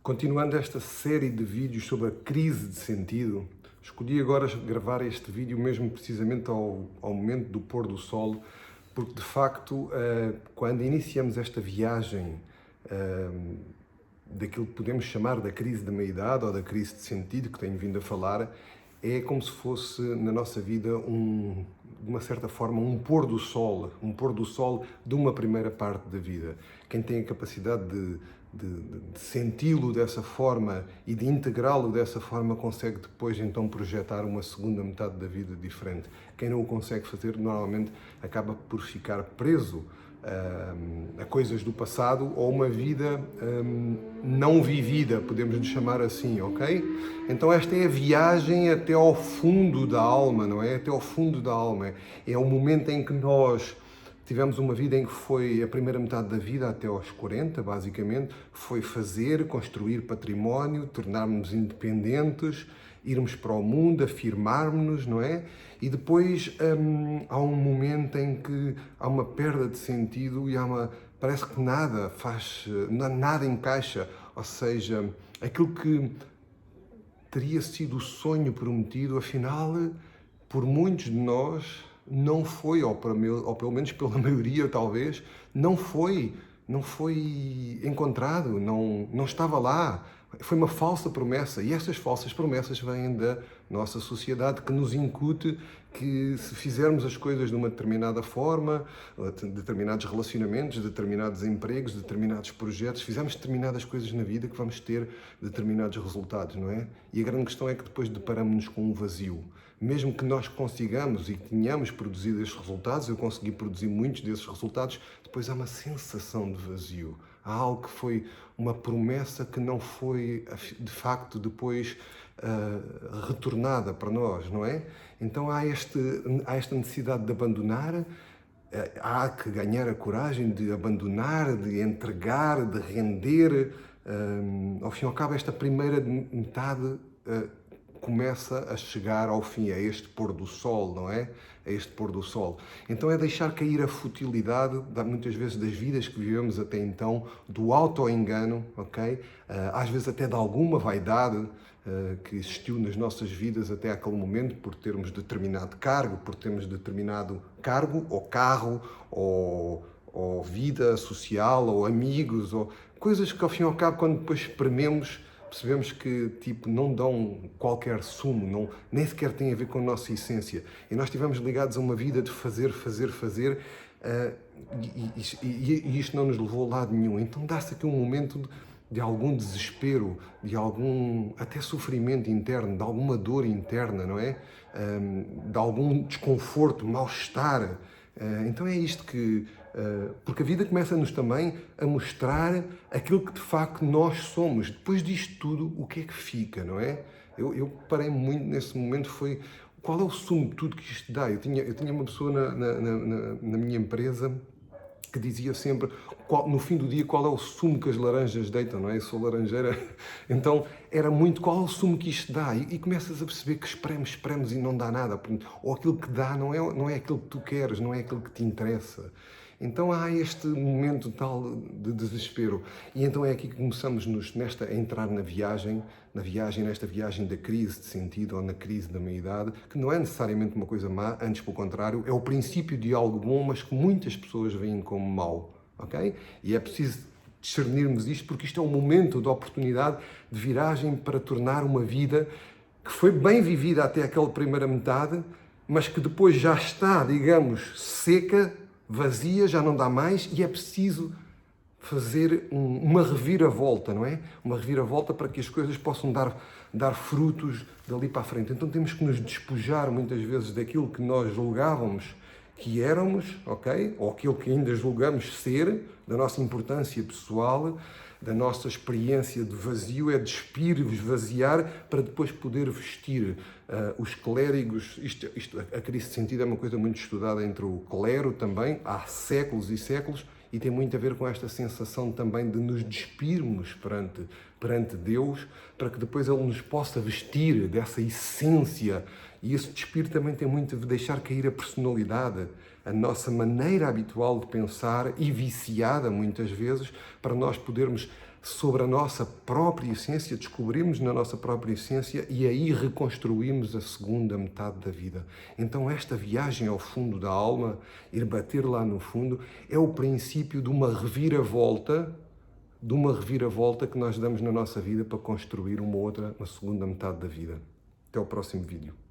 Continuando esta série de vídeos sobre a crise de sentido, escolhi agora gravar este vídeo mesmo precisamente ao momento do pôr do sol, porque de facto, quando iniciamos esta viagem daquilo que podemos chamar da crise da meia-idade ou da crise de sentido que tenho vindo a falar, é como se fosse na nossa vida de uma certa forma um pôr do sol de uma primeira parte da vida. Quem tem a capacidade de senti-lo dessa forma e de integrá-lo dessa forma consegue depois então projetar uma segunda metade da vida diferente. Quem não o consegue fazer normalmente acaba por ficar preso a coisas do passado ou uma vida não vivida, podemos lhe chamar assim, ok? Então esta é a viagem até ao fundo da alma, não é? Até ao fundo da alma. É o momento em que nós tivemos uma vida em que foi a primeira metade da vida, até aos 40, basicamente, foi fazer, construir património, tornarmos-nos independentes, irmos para o mundo, afirmarmos-nos, não é? E depois há um momento em que há uma perda de sentido e parece que nada encaixa, ou seja, aquilo que teria sido o sonho prometido, afinal, por muitos de nós, não foi, ou pelo menos pela maioria talvez, não foi encontrado, não estava lá. Foi uma falsa promessa, e estas falsas promessas vêm da nossa sociedade, que nos incute que se fizermos as coisas de uma determinada forma, determinados relacionamentos, determinados empregos, determinados projetos, fizermos determinadas coisas na vida que vamos ter determinados resultados, não é? E a grande questão é que depois deparamos-nos com um vazio. Mesmo que nós consigamos e tenhamos produzido estes resultados, eu consegui produzir muitos desses resultados, depois há uma sensação de vazio. Há algo que foi uma promessa que não foi, de facto, depois retornada para nós, não é? Então há esta necessidade de abandonar, há que ganhar a coragem de abandonar, de entregar, de render. Ao fim e ao cabo, esta primeira metade começa a chegar ao fim, a este pôr do sol, não é? A este pôr do sol. Então é deixar cair a futilidade, muitas vezes, das vidas que vivemos até então, do auto-engano, ok? Às vezes até de alguma vaidade que existiu nas nossas vidas até aquele momento, por termos determinado cargo, por termos determinado cargo, ou carro, ou vida social, ou amigos, ou coisas que ao fim e ao cabo, quando depois esprememos, percebemos que não dão qualquer sumo, nem sequer têm a ver com a nossa essência. E nós estivemos ligados a uma vida de fazer, e isto não nos levou a lado nenhum. Então dá-se aqui um momento de algum desespero, de algum até sofrimento interno, de alguma dor interna, não é? De algum desconforto, mal-estar. Então é isto que... porque a vida começa-nos também a mostrar aquilo que de facto nós somos. Depois disto tudo, o que é que fica, não é? Eu parei muito nesse momento, foi qual é o sumo de tudo que isto dá? Eu tinha uma pessoa na minha empresa que dizia sempre, no fim do dia, qual é o sumo que as laranjas deitam, não é? Eu sou laranjeira, então era muito qual é o sumo que isto dá, e começas a perceber que espremos e não dá nada, ou aquilo que dá não é aquilo que tu queres, não é aquilo que te interessa. Então há este momento tal de desespero, e então é aqui que começamos a entrar nesta viagem da crise de sentido ou na crise da meia-idade, que não é necessariamente uma coisa má, antes pelo contrário, é o princípio de algo bom, mas que muitas pessoas veem como mau, ok? E é preciso discernirmos isto, porque isto é um momento de oportunidade de viragem para tornar uma vida que foi bem vivida até aquela primeira metade, mas que depois já está, digamos, seca, vazia, já não dá mais, e é preciso fazer uma reviravolta, não é? Uma reviravolta para que as coisas possam dar frutos dali para a frente. Então temos que nos despojar muitas vezes daquilo que nós julgávamos que éramos, ok? Ou aquilo que ainda julgamos ser, da nossa importância pessoal, da nossa experiência de vazio, é despir, esvaziar, para depois poder vestir. Os clérigos, a crise de sentido é uma coisa muito estudada entre o clero também, há séculos e séculos, e tem muito a ver com esta sensação também de nos despirmos perante Deus, para que depois Ele nos possa vestir dessa essência. E esse despir também tem muito a ver deixar cair a personalidade, a nossa maneira habitual de pensar e viciada muitas vezes, para nós podermos sobre a nossa própria essência, descobrimos na nossa própria essência e aí reconstruímos a segunda metade da vida. Então esta viagem ao fundo da alma, ir bater lá no fundo, é o princípio de uma reviravolta que nós damos na nossa vida para construir uma segunda metade da vida. Até o próximo vídeo.